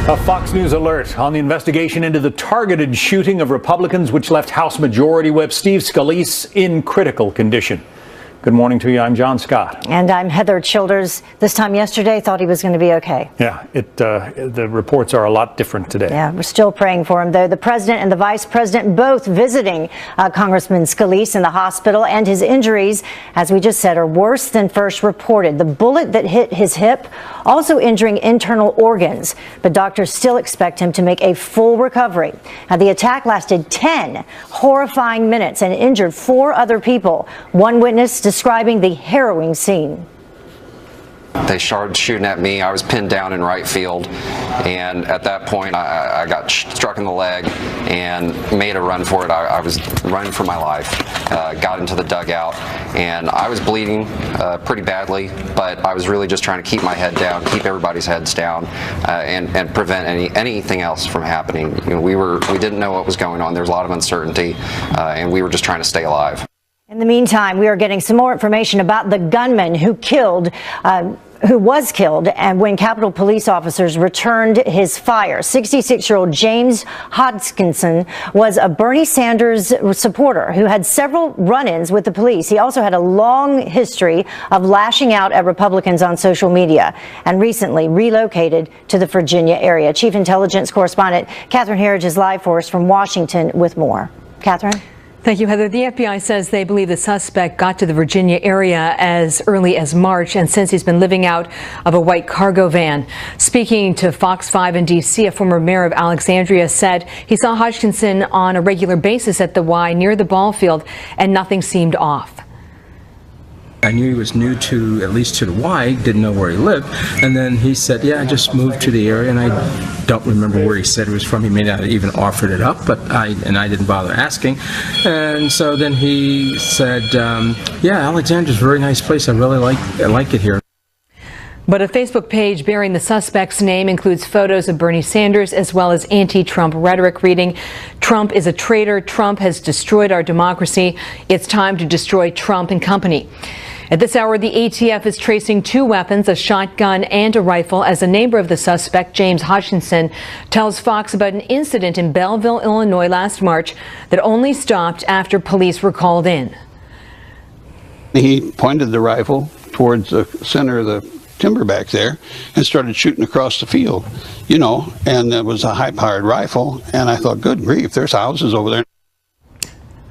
A Fox News alert on the investigation into the targeted shooting of Republicans, which left House Majority Whip Steve Scalise in critical condition. Good morning to you. I'm John Scott. And I'm Heather Childers. This time yesterday, thought he was going to be okay. Yeah, the reports are a lot different today. Yeah, we're still praying for him, though. The president and the vice president both visiting Congressman Scalise in the hospital, and his injuries, as we just said, are worse than first reported. The bullet that hit his hip also injuring internal organs, but doctors still expect him to make a full recovery. Now, the attack lasted 10 horrifying minutes and injured 4 other people. One witness describing the harrowing scene. They started shooting at me. I was pinned down in right field, and at that point I got struck in the leg and made a run for it. I was running for my life, got into the dugout, and I was bleeding pretty badly, but I was really just trying to keep my head down, keep everybody's heads down, and prevent anything else from happening. You know, we didn't know what was going on. There was a lot of uncertainty, and we were just trying to stay alive. In the meantime, we are getting some more information about the gunman who was killed and when Capitol police officers returned his fire. 66-year-old James Hodgkinson was a Bernie Sanders supporter who had several run-ins with the police. He also had a long history of lashing out at Republicans on social media and recently relocated to the Virginia area. Chief Intelligence Correspondent Catherine Herridge is live for us from Washington with more. Catherine? Thank you, Heather. The FBI says they believe the suspect got to the Virginia area as early as March, and since he's been living out of a white cargo van. Speaking to Fox 5 in D.C., a former mayor of Alexandria said he saw Hodgkinson on a regular basis at the Y near the ball field, and nothing seemed off. I knew he was new to, at least to the Y, didn't know where he lived, and then he said, yeah, I just moved to the area, and I don't remember where he said he was from. He may not have even offered it up, but I didn't bother asking. And so then he said, yeah, Alexandria's a very nice place. I really like it here. But a Facebook page bearing the suspect's name includes photos of Bernie Sanders as well as anti-Trump rhetoric reading, "Trump is a traitor. Trump has destroyed our democracy. It's time to destroy Trump and company." At this hour, the ATF is tracing 2 weapons, a shotgun and a rifle, as a neighbor of the suspect, James Hodgkinson, tells Fox about an incident in Belleville, Illinois last March that only stopped after police were called in. He pointed the rifle towards the center of the timber back there and started shooting across the field, you know, and it was a high-powered rifle, and I thought, good grief, there's houses over there.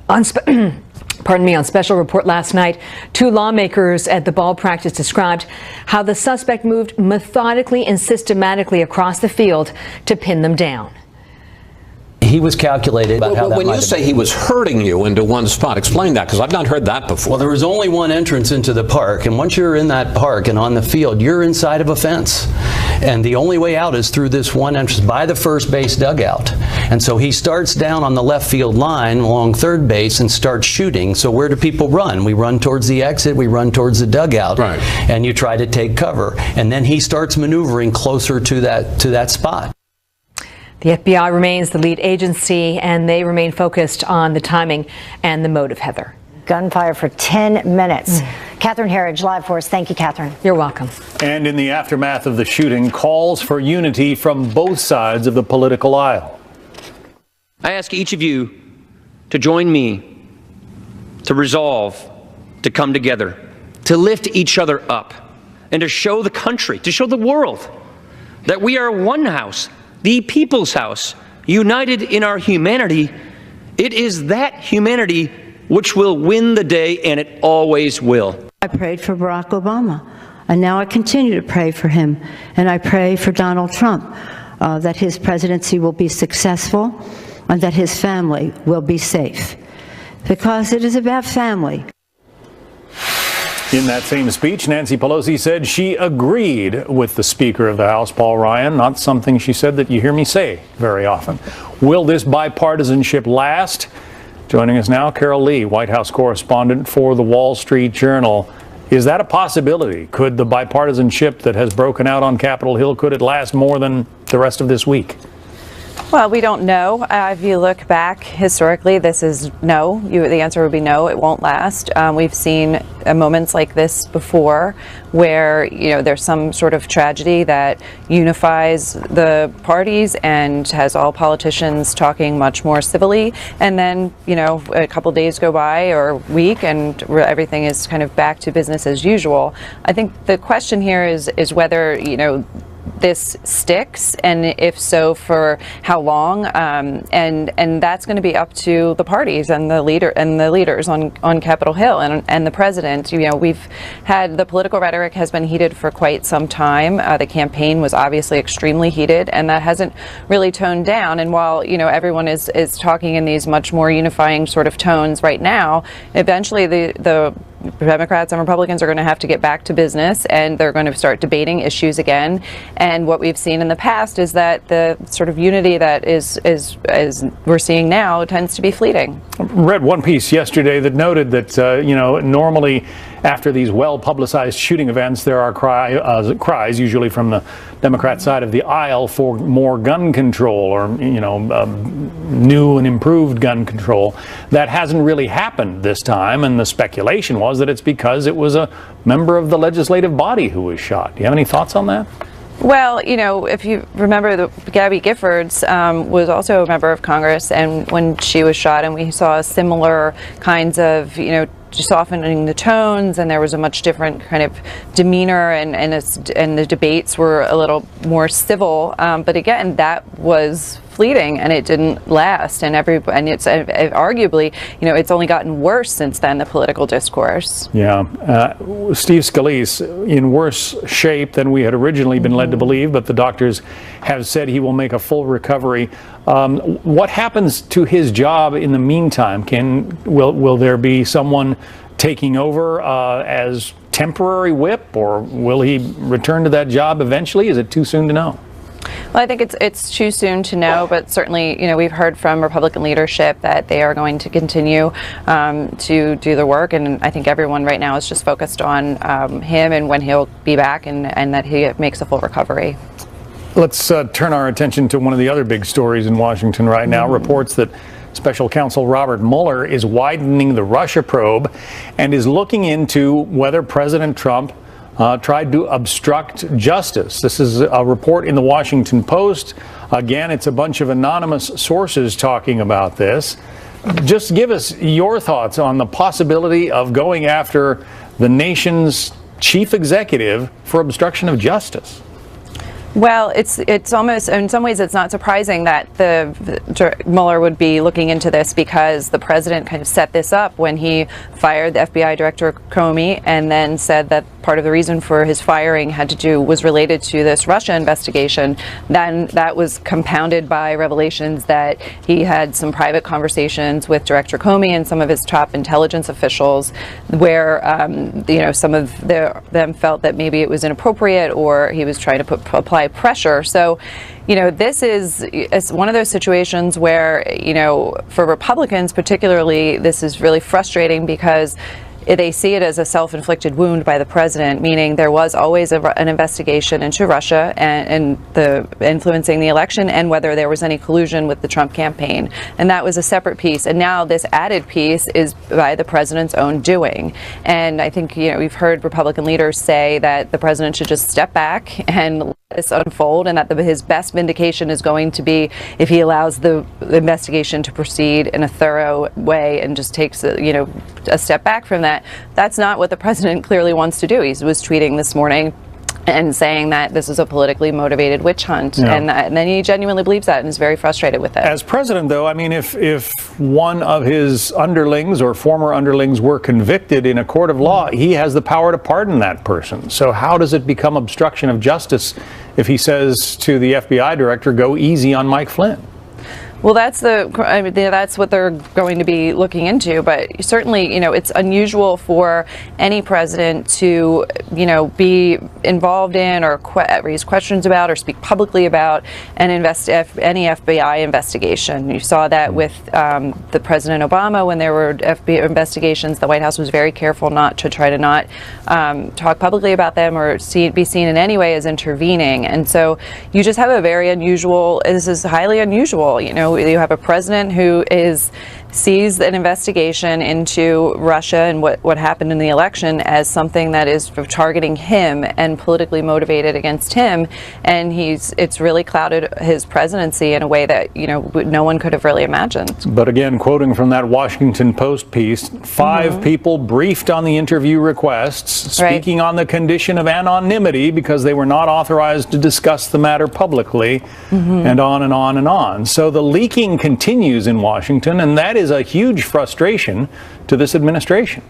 On Special Report last night, 2 lawmakers at the ball practice described how the suspect moved methodically and systematically across the field to pin them down. He was calculated about how that when you say he was herding you into one spot, explain that, because I've not heard that before. Well, there was only one entrance into the park, and once you're in that park and on the field, you're inside of a fence. And the only way out is through this one entrance by the first base dugout. And so he starts down on the left field line along third base and starts shooting. So where do people run? We run towards the exit, we run towards the dugout, right, and you try to take cover. And then he starts maneuvering closer to that spot. The FBI remains the lead agency, and they remain focused on the timing and the motive, Heather. Gunfire for 10 minutes. Catherine Herridge live for us. Thank you, Catherine. You're welcome. And in the aftermath of the shooting, calls for unity from both sides of the political aisle. I ask each of you to join me to resolve to come together, to lift each other up, and to show the country, to show the world that we are one house, the people's house, united in our humanity. It is that humanity which will win the day, and it always will. I prayed for Barack Obama, and now I continue to pray for him, and I pray for Donald Trump, that his presidency will be successful and that his family will be safe, because it is about family. In that same speech, Nancy Pelosi said she agreed with the Speaker of the House, Paul Ryan, not something she said that you hear me say very often. Will this bipartisanship last? Joining us now, Carol Lee, White House correspondent for the Wall Street Journal. Is that a possibility? Could the bipartisanship that has broken out on Capitol Hill, could it last more than the rest of this week? Well, we don't know. If you look back historically, this is no. The answer would be no, it won't last. We've seen moments like this before where, there's some sort of tragedy that unifies the parties and has all politicians talking much more civilly. And then, a couple days go by or a week and everything is kind of back to business as usual. I think the question here is whether, this sticks, and if so, for how long, and that's going to be up to the parties and the leaders on Capitol Hill and the president. We've had the political rhetoric has been heated for quite some time. The campaign was obviously extremely heated, and that hasn't really toned down. And while everyone is talking in these much more unifying sort of tones right now, eventually the Democrats and Republicans are going to have to get back to business, and they're going to start debating issues again. And what we've seen in the past is that the sort of unity that is we're seeing now tends to be fleeting. I read one piece yesterday that noted that normally after these well-publicized shooting events, there are cries, usually from the Democrat side of the aisle, for more gun control or new and improved gun control. That hasn't really happened this time, and the speculation was that it's because it was a member of the legislative body who was shot. Do you have any thoughts on that? Well, if you remember, Gabby Giffords was also a member of Congress, and when she was shot, and we saw similar kinds of, softening the tones, and there was a much different kind of demeanor, and the debates were a little more civil. But again, that was fleeting, and it didn't last. And it's arguably, it's only gotten worse since then, the political discourse. Yeah, Steve Scalise in worse shape than we had originally been led to believe, but the doctors have said he will make a full recovery. What happens to his job in the meantime? Will there be someone taking over as temporary whip, or will he return to that job eventually? Is it too soon to know? Well, I think it's too soon to know, but certainly, we've heard from Republican leadership that they are going to continue to do the work, and I think everyone right now is just focused on him and when he'll be back, and that he makes a full recovery. Let's turn our attention to one of the other big stories in Washington right now. Reports that Special Counsel Robert Mueller is widening the Russia probe and is looking into whether President Trump tried to obstruct justice. This is a report in the Washington Post. Again, it's a bunch of anonymous sources talking about this. Just give us your thoughts on the possibility of going after the nation's chief executive for obstruction of justice. Well, it's almost, in some ways, it's not surprising that Mueller would be looking into this, because the president kind of set this up when he fired the FBI Director Comey, and then said that part of the reason for his firing was related to this Russia investigation. Then that was compounded by revelations that he had some private conversations with Director Comey and some of his top intelligence officials, where some of them felt that maybe it was inappropriate, or he was trying to apply pressure. So, it's one of those situations where, for Republicans particularly, this is really frustrating, because they see it as a self-inflicted wound by the president, meaning there was always an investigation into Russia and the influencing the election, and whether there was any collusion with the Trump campaign. And that was a separate piece. And now this added piece is by the president's own doing. And I think, we've heard Republican leaders say that the president should just step back and let this unfold, and that his best vindication is going to be if he allows the investigation to proceed in a thorough way and just takes a step back from that. That's not what the president clearly wants to do. He was tweeting this morning and saying that this is a politically motivated witch hunt, and then he genuinely believes that and is very frustrated with it. As president, though, I mean, if one of his underlings or former underlings were convicted in a court of law, he has the power to pardon that person. So how does it become obstruction of justice if he says to the FBI director, go easy on Mike Flynn? Well, that's what they're going to be looking into. But certainly, it's unusual for any president to, be involved in or raise questions about or speak publicly about any FBI investigation. You saw that with the President Obama when there were FBI investigations. The White House was very careful not to try to not talk publicly about them or be seen in any way as intervening. And so you just have a very unusual, this is highly unusual. You know, you have a president who sees an investigation into Russia and what happened in the election as something that is targeting him and politically motivated against him, and it's really clouded his presidency in a way that, you know, no one could have really imagined. But again, quoting from that Washington Post piece, 5 people briefed on the interview requests, speaking on the condition of anonymity because they were not authorized to discuss the matter publicly, and on and on and on. So the leaking continues in Washington, and that is a huge frustration to this administration.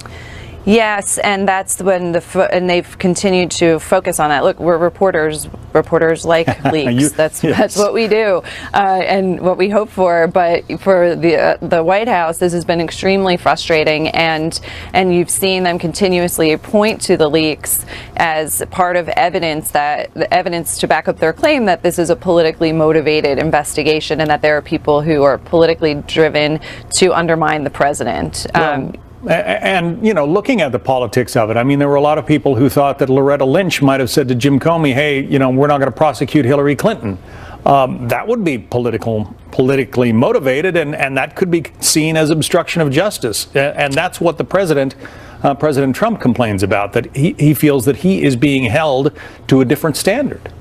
Yes, and that's when and they've continued to focus on that. Look, we're reporters. Reporters like leaks. That's what we do, and what we hope for. But for the White House, this has been extremely frustrating, and you've seen them continuously point to the leaks as part of evidence to back up their claim that this is a politically motivated investigation and that there are people who are politically driven to undermine the president. And, you know, looking at the politics of it, I mean, there were a lot of people who thought that Loretta Lynch might have said to Jim Comey, hey, you know, we're not going to prosecute Hillary Clinton. That would be politically motivated, and that could be seen as obstruction of justice. And that's what the President Trump complains about, that he feels that he is being held to a different standard.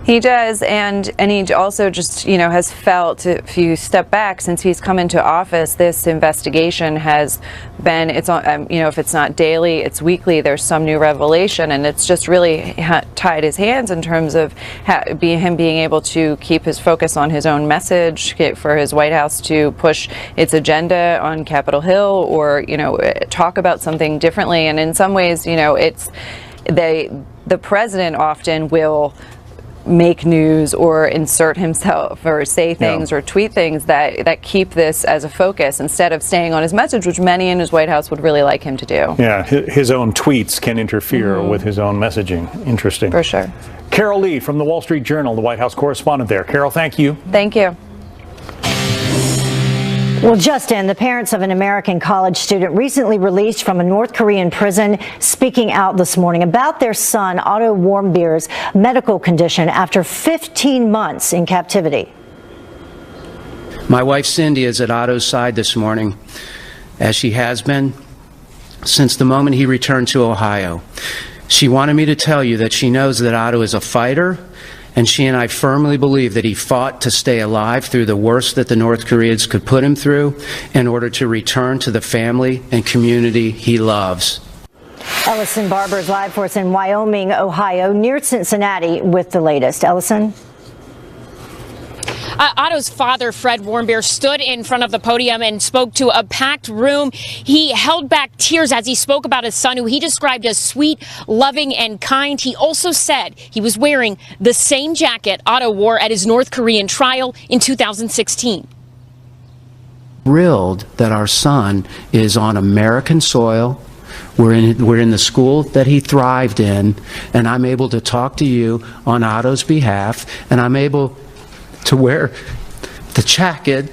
He does, and he also just, you know, has felt, if you step back, since he's come into office, this investigation has been, it's on, you know, if it's not daily, it's weekly, there's some new revelation, and it's just really tied his hands in terms of him being able to keep his focus on his own message, for his White House to push its agenda on Capitol Hill, or, you know, talk about something differently. And in some ways, you know, it's the president often will make news or insert himself or say things or tweet things that keep this as a focus instead of staying on his message, which many in his White House would really like him to do. Yeah, his own tweets can interfere with his own messaging. Interesting. For sure. Carol Lee from the Wall Street Journal, the White House correspondent there. Carol, thank you. Thank you. Well, Justin, the parents of an American college student recently released from a North Korean prison, speaking out this morning about their son, Otto Warmbier's medical condition after 15 months in captivity. My wife Cindy is at Otto's side this morning, as she has been since the moment he returned to Ohio. She wanted me to tell you that she knows that Otto is a fighter, and she and I firmly believe that he fought to stay alive through the worst that the North Koreans could put him through in order to return to the family and community he loves. Ellison Barber is live for us in Wyoming, Ohio, near Cincinnati, with the latest. Ellison? Otto's father, Fred Warmbier, stood in front of the podium and spoke to a packed room. He held back tears as he spoke about his son, who he described as sweet, loving, and kind. He also said he was wearing the same jacket Otto wore at his North Korean trial in 2016. Thrilled that our son is on American soil. We're in the school that he thrived in, and I'm able to talk to you on Otto's behalf, and I'm able to wear the jacket.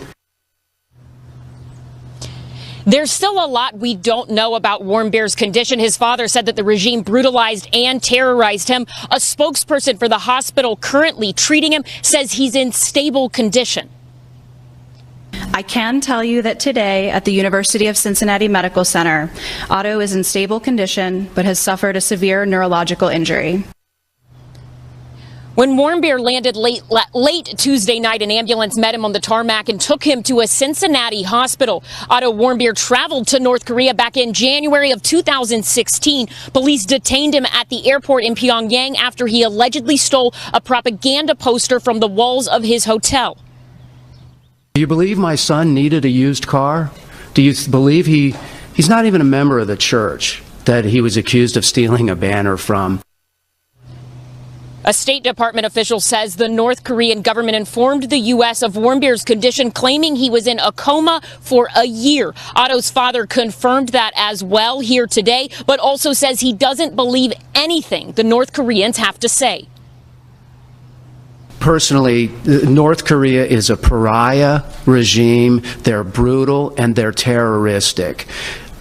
There's still a lot we don't know about Warmbier's condition. His father said that the regime brutalized and terrorized him. A spokesperson for the hospital currently treating him says he's in stable condition. I can tell you that today at the University of Cincinnati Medical Center, Otto is in stable condition but has suffered a severe neurological injury. When Warmbier landed late Tuesday night, an ambulance met him on the tarmac and took him to a Cincinnati hospital. Otto Warmbier traveled to North Korea back in January of 2016. Police detained him at the airport in Pyongyang after he allegedly stole a propaganda poster from the walls of his hotel. Do you believe my son needed a used car? Do you believe he's not even a member of the church that he was accused of stealing a banner from? A State Department official says the North Korean government informed the U.S. of Warmbier's condition, claiming he was in a coma for a year. Otto's father confirmed that as well here today, but also says he doesn't believe anything the North Koreans have to say. Personally, North Korea is a pariah regime. They're brutal and they're terroristic.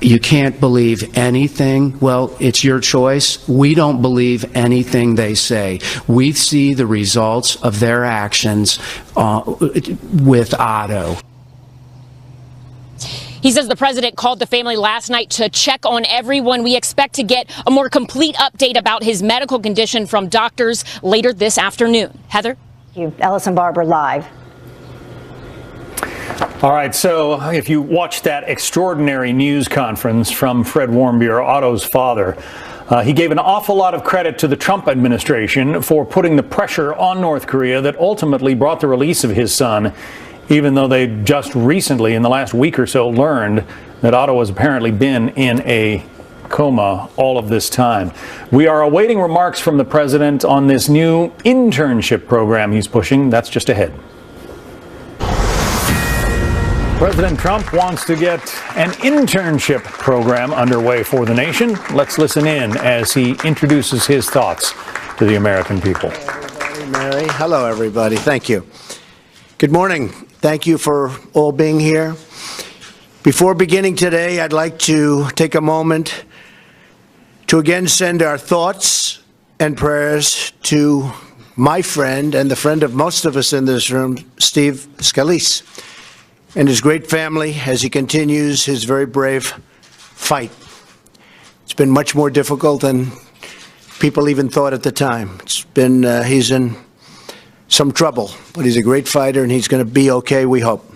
You can't believe anything. Well, it's your choice. We don't believe anything they say. We see the results of their actions with Otto. He says the president called the family last night to check on everyone. We expect to get a more complete update about his medical condition from doctors later this afternoon. Heather? Thank you. Ellison Barber live. All right, so if you watched that extraordinary news conference from Fred Warmbier, Otto's father, he gave an awful lot of credit to the Trump administration for putting the pressure on North Korea that ultimately brought the release of his son, even though they just recently, in the last week or so, learned that Otto has apparently been in a coma all of this time. We are awaiting remarks from the president on this new internship program he's pushing. That's just ahead. President Trump wants to get an internship program underway for the nation. Let's listen in as he introduces his thoughts to the American people. Mary. Hello, everybody. Thank you. Good morning. Thank you for all being here. Before beginning today, I'd like to take a moment to again send our thoughts and prayers to my friend and the friend of most of us in this room, Steve Scalise, and his great family as he continues his very brave fight. It's been much more difficult than people even thought at the time. It's been, he's in some trouble, but he's a great fighter and he's going to be okay, we hope.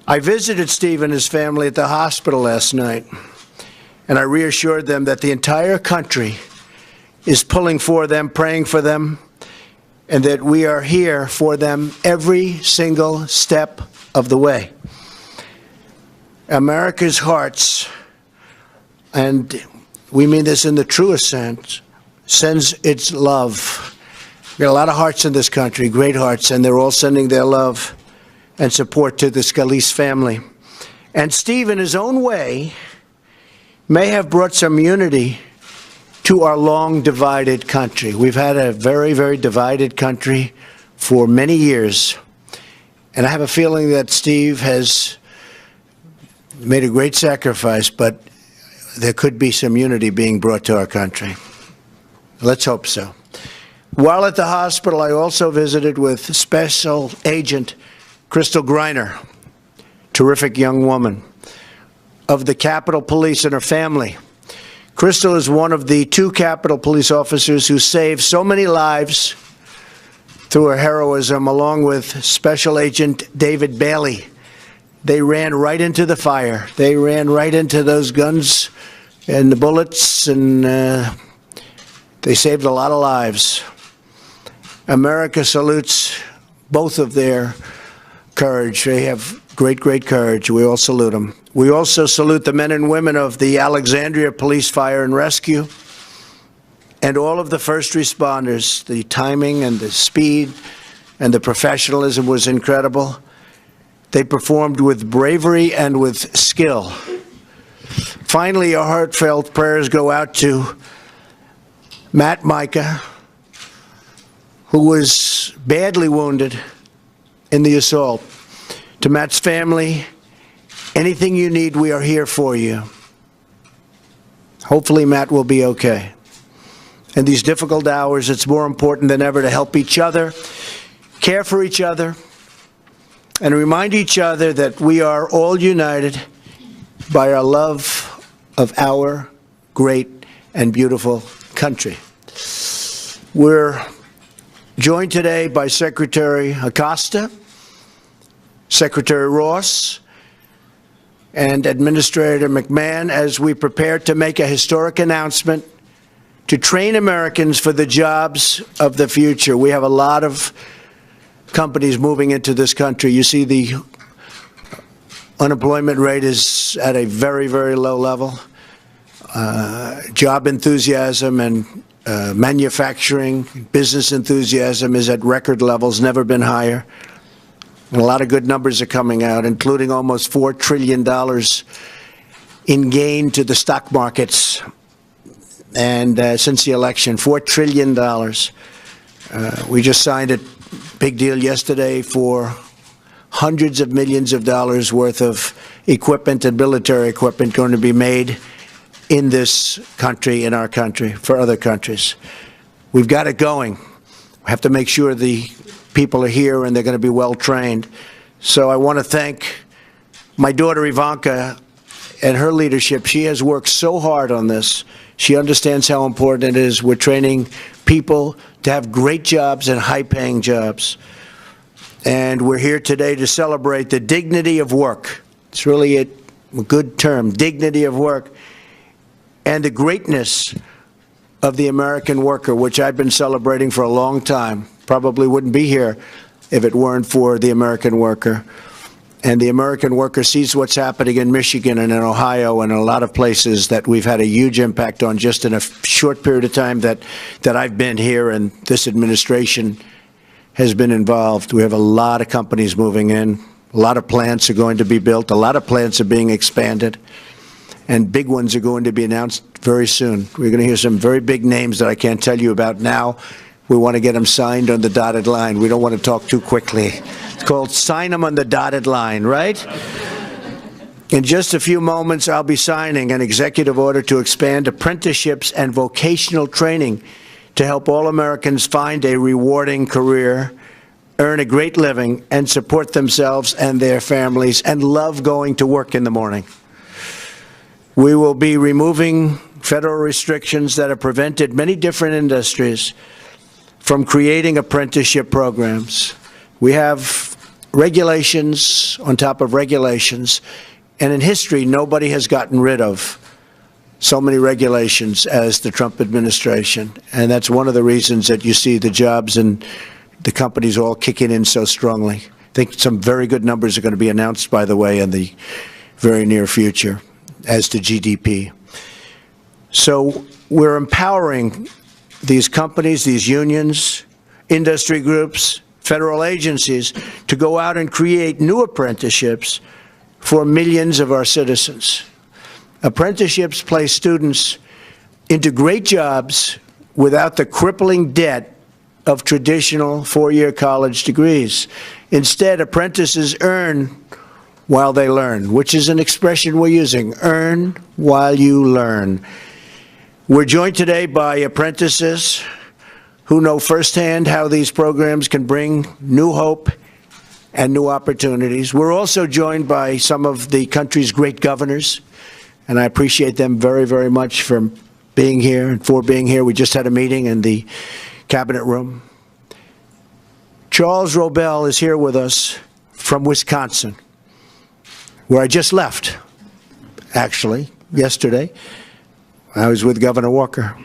I visited Steve and his family at the hospital last night, and I reassured them that the entire country is pulling for them, praying for them, and that we are here for them every single step of the way. America's hearts, and we mean this in the truest sense, sends its love. We've got a lot of hearts in this country, great hearts, and they're all sending their love and support to the Scalise family. And Steve, in his own way, may have brought some unity to our long divided country. We've had a very, very divided country for many years. And I have a feeling that Steve has made a great sacrifice, but there could be some unity being brought to our country. Let's hope so. While at the hospital, I also visited with Special Agent Crystal Griner, terrific young woman, of the Capitol Police and her family. Crystal is one of the 2 Capitol Police officers who saved so many lives through her heroism, along with Special Agent David Bailey. They ran right into the fire. They ran right into those guns and the bullets, and they saved a lot of lives. America salutes both of their courage. They have great, great courage. We all salute them. We also salute the men and women of the Alexandria Police Fire and Rescue and all of the first responders. The timing and the speed and the professionalism was incredible. They performed with bravery and with skill. Finally, our heartfelt prayers go out to Matt Micah, who was badly wounded in the assault. To Matt's family, anything you need, we are here for you. Hopefully, Matt will be okay. In these difficult hours, it's more important than ever to help each other, care for each other, and remind each other that we are all united by our love of our great and beautiful country. We're joined today by Secretary Acosta, Secretary Ross, and Administrator McMahon as we prepare to make a historic announcement to train Americans for the jobs of the future. We have a lot of companies moving into this country. You see the unemployment rate is at a very, very low level. Job enthusiasm and manufacturing, business enthusiasm is at record levels, never been higher. And a lot of good numbers are coming out, including almost $4 trillion in gain to the stock markets. And since the election, $4 trillion. We just signed a big deal yesterday for hundreds of millions of dollars worth of equipment and military equipment going to be made in this country, in our country, for other countries. We've got it going. We have to make sure the people are here and they're going to be well trained. So I want to thank my daughter Ivanka and her leadership. She has worked so hard on this. She understands how important it is. We're training people to have great jobs and high-paying jobs. And we're here today to celebrate the dignity of work. It's really a good term, dignity of work, and the greatness of the American worker, which I've been celebrating for a long time. Probably wouldn't be here if it weren't for the American worker. And the American worker sees what's happening in Michigan and in Ohio and in a lot of places that we've had a huge impact on just in a short period of time that I've been here and this administration has been involved. We have a lot of companies moving in. A lot of plants are going to be built. A lot of plants are being expanded. And big ones are going to be announced very soon. We're going to hear some very big names that I can't tell you about now. We want to get them signed on the dotted line. We don't want to talk too quickly. It's called sign them on the dotted line, right? In just a few moments, I'll be signing an executive order to expand apprenticeships and vocational training to help all Americans find a rewarding career, earn a great living, and support themselves and their families, and love going to work in the morning. We will be removing federal restrictions that have prevented many different industries from creating apprenticeship programs. We have regulations on top of regulations, and in history, nobody has gotten rid of so many regulations as the Trump administration. And that's one of the reasons that you see the jobs and the companies all kicking in so strongly. I think some very good numbers are going to be announced, by the way, in the very near future as to GDP. So we're empowering these companies, these unions, industry groups, federal agencies to go out and create new apprenticeships for millions of our citizens. Apprenticeships place students into great jobs without the crippling debt of traditional four-year college degrees. Instead, apprentices earn while they learn, which is an expression we're using, earn while you learn. We're joined today by apprentices who know firsthand how these programs can bring new hope and new opportunities. We're also joined by some of the country's great governors, and I appreciate them very, very much for being here and for being here. We just had a meeting in the cabinet room. Charles Robel is here with us from Wisconsin, where I just left, actually, yesterday. I was with Governor Walker.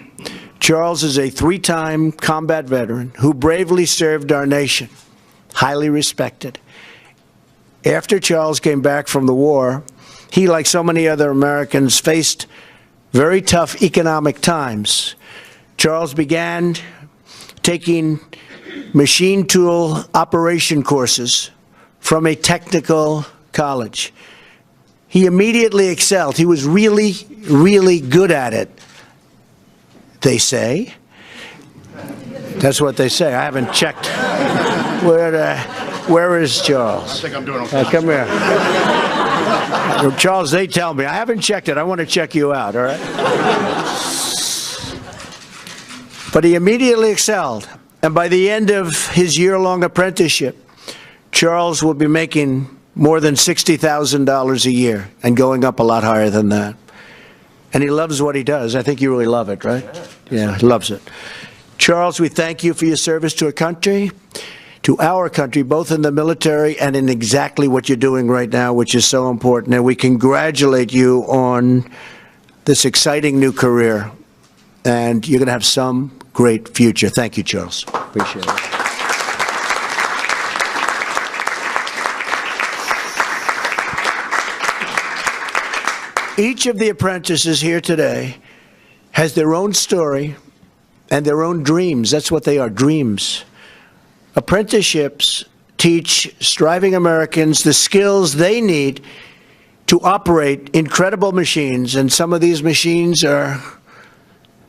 Charles is a three-time combat veteran who bravely served our nation, highly respected. After Charles came back from the war, he, like so many other Americans, faced very tough economic times. Charles began taking machine tool operation courses from a technical college. He immediately excelled. He was really, really good at it, they say. That's what they say. I haven't checked. Where is Charles? I think I'm doing okay. Come here. Charles, they tell me. I haven't checked it. I want to check you out, all right? But he immediately excelled. And by the end of his year-long apprenticeship, Charles will be making more than $60,000 a year and going up a lot higher than that. And he loves what he does. I think you really love it, right? Yeah, he loves it. Charles, we thank you for your service to our country, both in the military and in exactly what you're doing right now, which is so important. And we congratulate you on this exciting new career. And you're going to have some great future. Thank you, Charles. Appreciate it. Each of the apprentices here today has their own story and their own dreams. That's what they are, dreams. Apprenticeships teach striving Americans the skills they need to operate incredible machines, and some of these machines are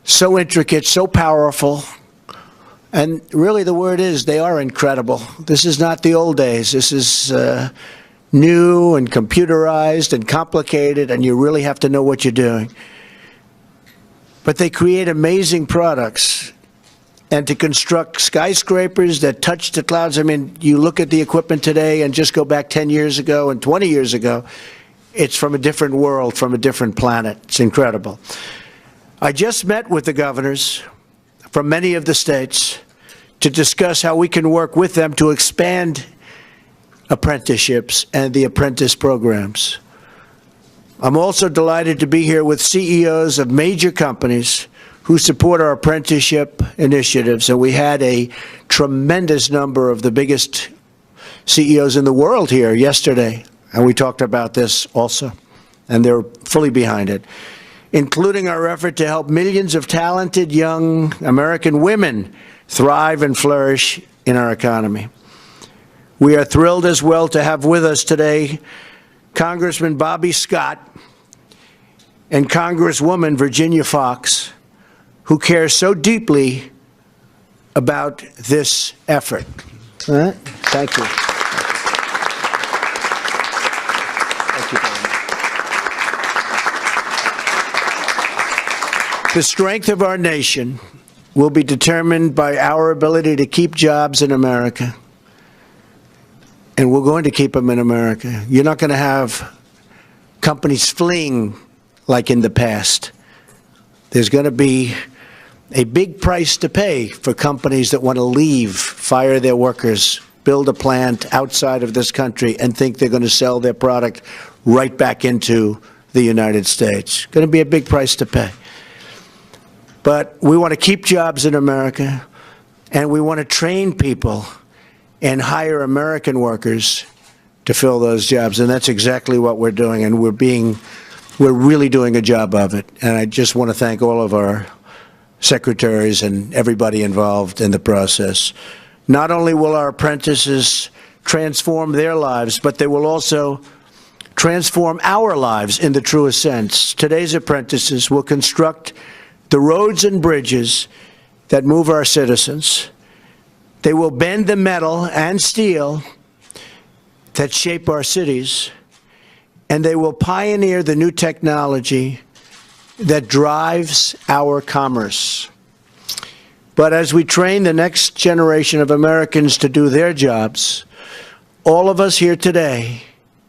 so intricate, so powerful, and really the word is they are incredible. This is not the old days. This is new and computerized and complicated, and you really have to know what you're doing. But they create amazing products. And to construct skyscrapers that touch the clouds, I mean, you look at the equipment today and just go back 10 years ago and 20 years ago, it's from a different world, from a different planet. It's incredible. I just met with the governors from many of the states to discuss how we can work with them to expand apprenticeships and the apprentice programs. I'm also delighted to be here with CEOs of major companies who support our apprenticeship initiatives. And we had a tremendous number of the biggest CEOs in the world here yesterday. And we talked about this also. And they're fully behind it, including our effort to help millions of talented young American women thrive and flourish in our economy. We are thrilled as well to have with us today Congressman Bobby Scott and Congresswoman Virginia Foxx, who cares so deeply about this effort. Thank you. Thank you very much. The strength of our nation will be determined by our ability to keep jobs in America. And we're going to keep them in America. You're not going to have companies fleeing like in the past. There's going to be a big price to pay for companies that want to leave, fire their workers, build a plant outside of this country and think they're going to sell their product right back into the United States. Going to be a big price to pay. But we want to keep jobs in America, and we want to train people and hire American workers to fill those jobs. And that's exactly what we're doing, and we're really doing a job of it. And I just want to thank all of our secretaries and everybody involved in the process. Not only will our apprentices transform their lives, but they will also transform our lives in the truest sense. Today's apprentices will construct the roads and bridges that move our citizens. They will bend the metal and steel that shape our cities, and they will pioneer the new technology that drives our commerce. But as we train the next generation of Americans to do their jobs, all of us here today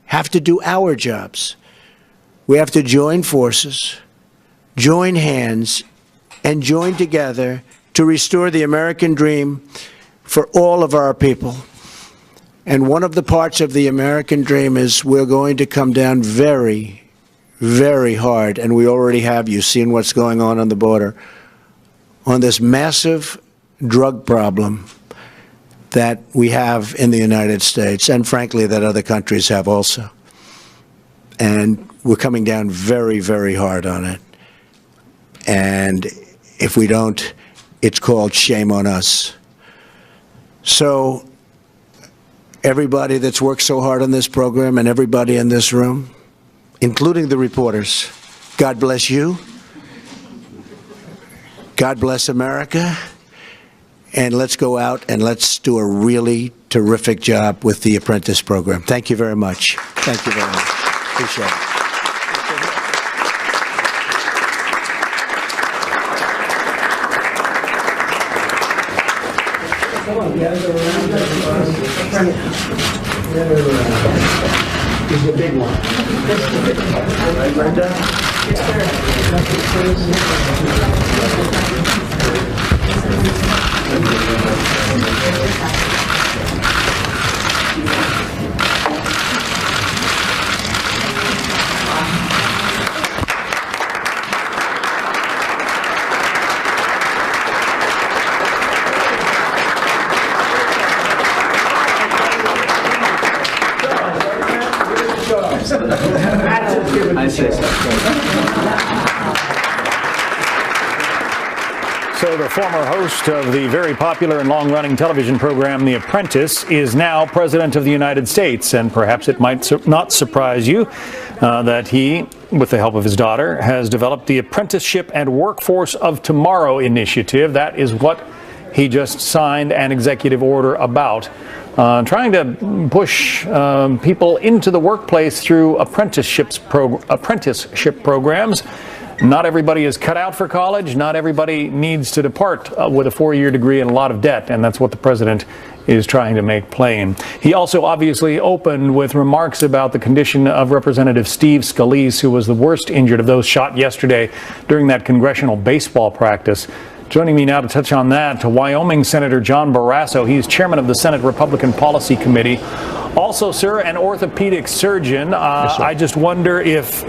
have to do our jobs. We have to join forces, join hands, and join together to restore the American dream for all of our people. And one of the parts of the American dream is we're going to come down very, very hard, and we already have. You've seen what's going on the border, on this massive drug problem that we have in the United States, and frankly that other countries have also. And we're coming down very, very hard on it. And if we don't, it's called shame on us. So everybody that's worked so hard on this program and everybody in this room, including the reporters, God bless you. God bless America. And let's go out and let's do a really terrific job with the apprentice program. Thank you very much. Thank you very much. Appreciate it. Is the big one. Right down. So the former host of the very popular and long-running television program The Apprentice is now President of the United States, and perhaps it might not surprise you that he, with the help of his daughter, has developed the Apprenticeship and Workforce of Tomorrow initiative. That is what he just signed an executive order about, trying to push people into the workplace through apprenticeship programs. Not everybody is cut out for college. Not everybody needs to depart with a 4-year degree and a lot of debt, and that's what the president is trying to make plain. He also obviously opened with remarks about the condition of Representative Steve Scalise, who was the worst injured of those shot yesterday during that congressional baseball practice. Joining me now to touch on that, Wyoming Senator John Barrasso. He's chairman of the Senate Republican Policy Committee. Also, sir, an orthopedic surgeon. Yes, I just wonder if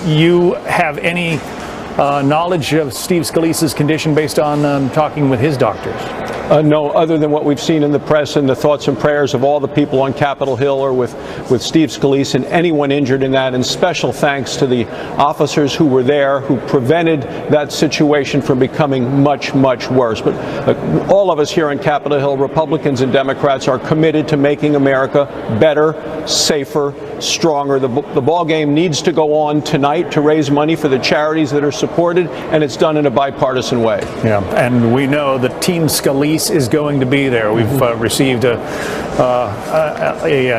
you have any knowledge of Steve Scalise's condition based on talking with his doctors. No, other than what we've seen in the press and the thoughts and prayers of all the people on Capitol Hill or with Steve Scalise and anyone injured in that, and special thanks to the officers who were there who prevented that situation from becoming much, much worse. But all of us here on Capitol Hill, Republicans and Democrats, are committed to making America better, safer, stronger. The ball game needs to go on tonight to raise money for the charities that are supported, and it's done in a bipartisan way. Yeah, and we know that Team Scalise is going to be there. We've received a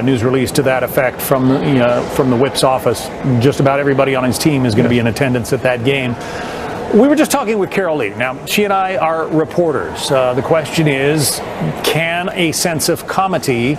news release to that effect from the whip's office. Just about everybody on his team is going to be in attendance at that game. We were just talking with Carol Lee. Now, she and I are reporters. The question is, can a sense of comity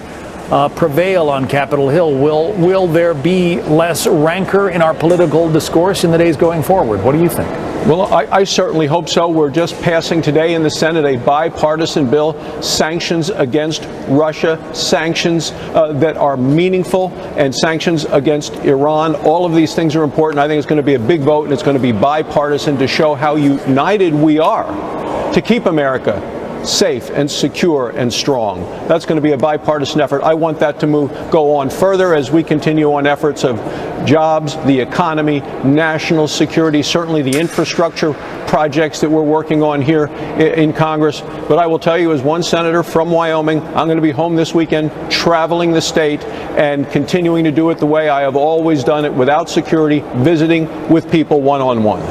prevail on Capitol Hill? Will there be less rancor in our political discourse in the days going forward? What do you think? Well, I certainly hope so. We're just passing today in the Senate a bipartisan bill, sanctions against Russia, sanctions that are meaningful, and sanctions against Iran. All of these things are important. I think it's going to be a big vote, and it's going to be bipartisan to show how united we are to keep America safe and secure and strong. That's going to be a bipartisan effort. I want that to go on further as we continue on efforts of jobs, the economy, national security, certainly the infrastructure projects that we're working on here in Congress. But I will tell you, as one senator from Wyoming, I'm going to be home this weekend, traveling the state and continuing to do it the way I have always done it, without security, visiting with people one-on-one.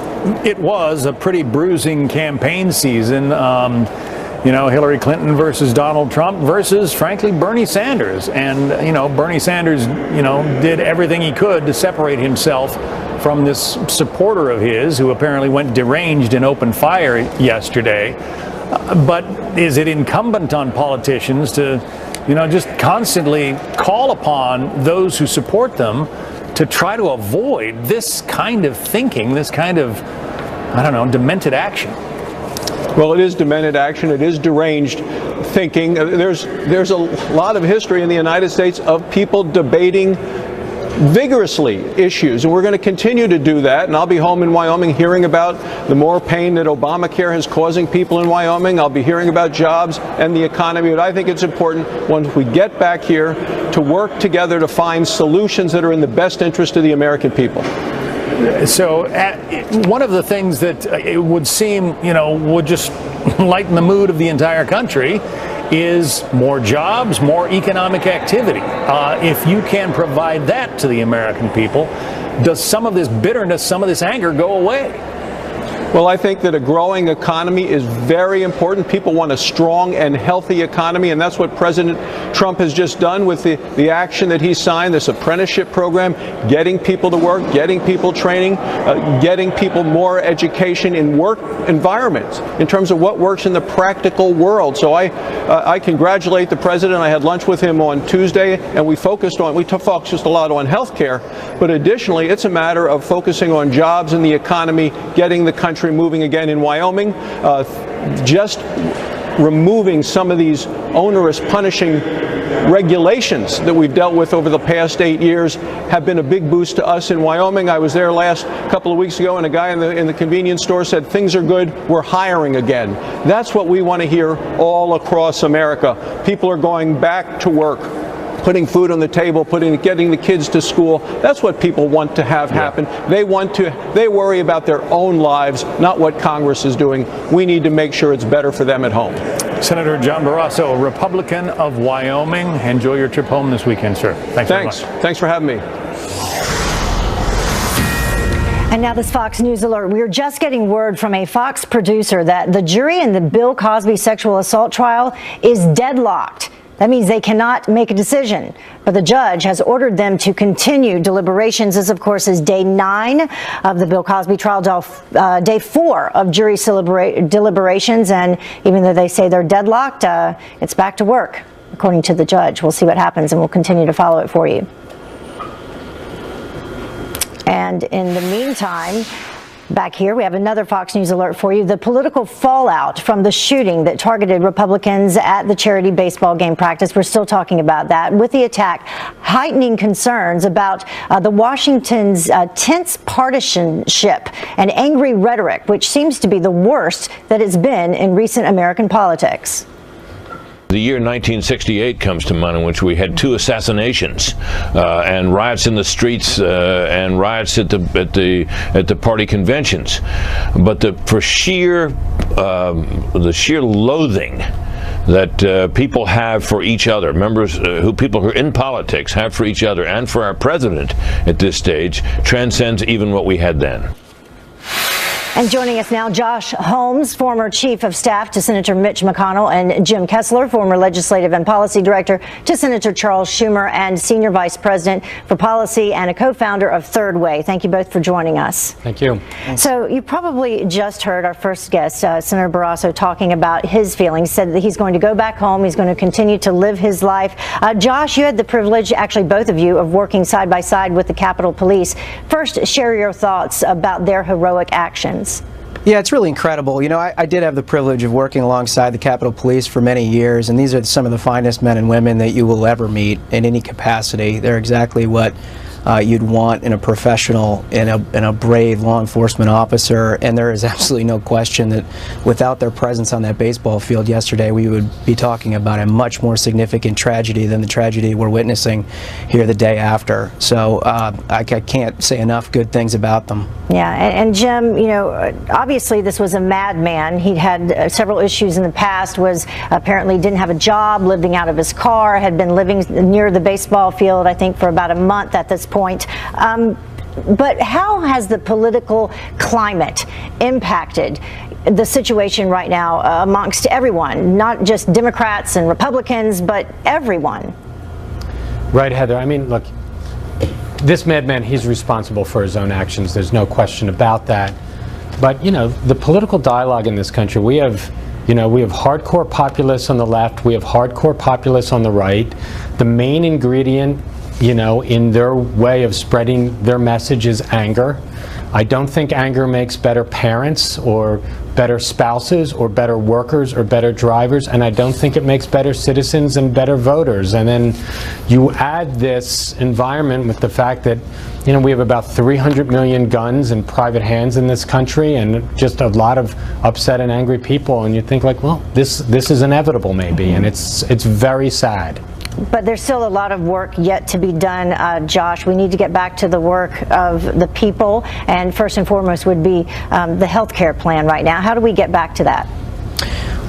It was a pretty bruising campaign season. Hillary Clinton versus Donald Trump versus, frankly, Bernie Sanders. And, Bernie Sanders, did everything he could to separate himself from this supporter of his who apparently went deranged and opened fire yesterday. But is it incumbent on politicians to, just constantly call upon those who support them to try to avoid this kind of thinking, this kind of, demented action? Well, it is demented action. It is deranged thinking. There's a lot of history in the United States of people debating vigorously issues, and we're going to continue to do that. And I'll be home in Wyoming hearing about the more pain that Obamacare is causing people in Wyoming. I'll be hearing about jobs and the economy. But I think it's important, once we get back here, to work together to find solutions that are in the best interest of the American people. So one of the things that it would seem, would just lighten the mood of the entire country is more jobs, more economic activity. If you can provide that to the American people, does some of this bitterness, some of this anger go away? Well, I think that a growing economy is very important. People want a strong and healthy economy, and that's what President Trump has just done with the action that he signed, this apprenticeship program, getting people to work, getting people training, getting people more education in work environments in terms of what works in the practical world. So I congratulate the president. I had lunch with him on Tuesday, and we focused a lot on health care, but additionally, it's a matter of focusing on jobs and the economy, getting the country moving again in Wyoming, just removing some of these onerous, punishing regulations that we've dealt with over the past 8 years have been a big boost to us in Wyoming. I was there last couple of weeks ago, and a guy in the convenience store said, things are good, we're hiring again. That's what we want to hear all across America. People are going back to work. putting food on the table, getting the kids to school. That's what people want to have happen. They worry about their own lives, not what Congress is doing. We need to make sure it's better for them at home. Senator John Barrasso, Republican of Wyoming. Enjoy your trip home this weekend, sir. Thanks very much. Thanks for having me. And now this Fox News alert. We are just getting word from a Fox producer that the jury in the Bill Cosby sexual assault trial is deadlocked. That means they cannot make a decision. But the judge has ordered them to continue deliberations. This, of course, is day 9 of the Bill Cosby trial, day 4 of jury deliberations. And even though they say they're deadlocked, it's back to work, according to the judge. We'll see what happens, and we'll continue to follow it for you. And in the meantime, back here, we have another Fox News alert for you. The political fallout from the shooting that targeted Republicans at the charity baseball game practice. We're still talking about that, with the attack heightening concerns about the Washington's tense partisanship and angry rhetoric, which seems to be the worst that it's been in recent American politics. The year 1968 comes to mind, in which we had 2 assassinations and riots in the streets and riots at the party conventions. But the sheer loathing that people have for each other, people who are in politics have for each other and for our president at this stage, transcends even what we had then. And joining us now, Josh Holmes, former chief of staff to Senator Mitch McConnell, and Jim Kessler, former legislative and policy director to Senator Charles Schumer and senior vice president for policy and a co-founder of Third Way. Thank you both for joining us. Thank you. So you probably just heard our first guest, Senator Barrasso, talking about his feelings, said that he's going to go back home. He's going to continue to live his life. Josh, you had the privilege, actually both of you, of working side by side with the Capitol Police. First, share your thoughts about their heroic actions. Yeah, it's really incredible. You know, I did have the privilege of working alongside the Capitol Police for many years, and these are some of the finest men and women that you will ever meet in any capacity. They're exactly what you'd want in a professional and a brave law enforcement officer, and there is absolutely no question that without their presence on that baseball field yesterday, we would be talking about a much more significant tragedy than the tragedy we're witnessing here the day after. So I can't say enough good things about them. Yeah, and Jim, you know, obviously this was a madman. He'd had several issues in the past, was apparently didn't have a job, living out of his car, had been living near the baseball field, I think, for about a month at this point. But how has the political climate impacted the situation right now amongst everyone, not just Democrats and Republicans, but everyone? Right, Heather. I mean, look, this madman, he's responsible for his own actions. There's no question about that. But, you know, the political dialogue in this country, we have hardcore populists on the left, we have hardcore populists on the right. The main ingredient, you know, in their way of spreading their message is anger. I don't think anger makes better parents or better spouses or better workers or better drivers, and I don't think it makes better citizens and better voters. And then you add this environment with the fact that, you know, we have about 300 million guns in private hands in this country, and just a lot of upset and angry people, and you think like, well, this is inevitable maybe, and it's very sad. But there's still a lot of work yet to be done, Josh. We need to get back to the work of the people, and first and foremost would be the health care plan right now. How do we get back to that?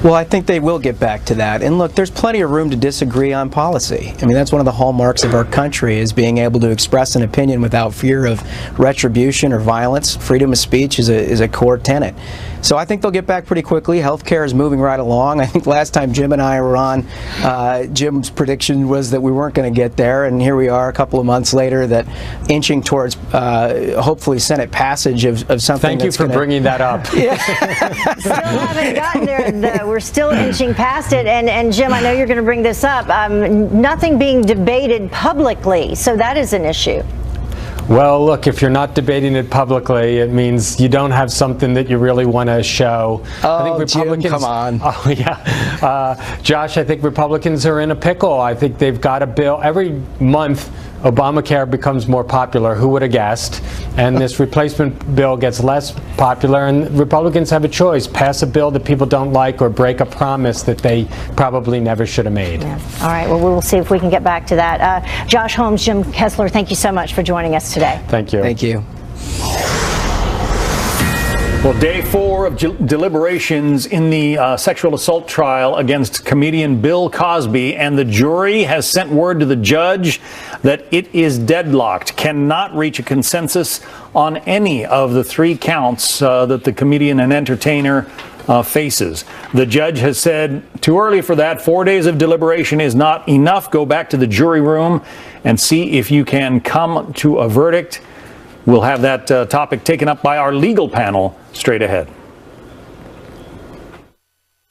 Well, I think they will get back to that. And look, there's plenty of room to disagree on policy. I mean, that's one of the hallmarks of our country, is being able to express an opinion without fear of retribution or violence. Freedom of speech is a core tenet. So I think they'll get back pretty quickly. Healthcare is moving right along. I think last time Jim and I were on, Jim's prediction was that we weren't going to get there, and here we are a couple of months later, that inching towards hopefully Senate passage of something. Thank you for bringing that up. Still haven't gotten there. We're still inching past it, and Jim, I know you're going to bring this up. Nothing being debated publicly, so that is an issue. Well, look, if you're not debating it publicly, it means you don't have something that you really want to show. I think Republicans, Jim, come on. Oh, yeah. Josh, I think Republicans are in a pickle. I think they've got a bill. Every month, Obamacare becomes more popular. Who would have guessed? And this replacement bill gets less popular, and Republicans have a choice: pass a bill that people don't like or break a promise that they probably never should have made. Yeah. All right, well, we will see if we can get back to that. Josh Holmes, Jim Kessler, thank you so much for joining us today. Thank you. Thank you. Well, day 4 of deliberations in the sexual assault trial against comedian Bill Cosby, and the jury has sent word to the judge that it is deadlocked, cannot reach a consensus on any of the 3 counts that the comedian and entertainer faces. The judge has said, too early for that. 4 days of deliberation is not enough. Go back to the jury room and see if you can come to a verdict. We'll have that topic taken up by our legal panel straight ahead.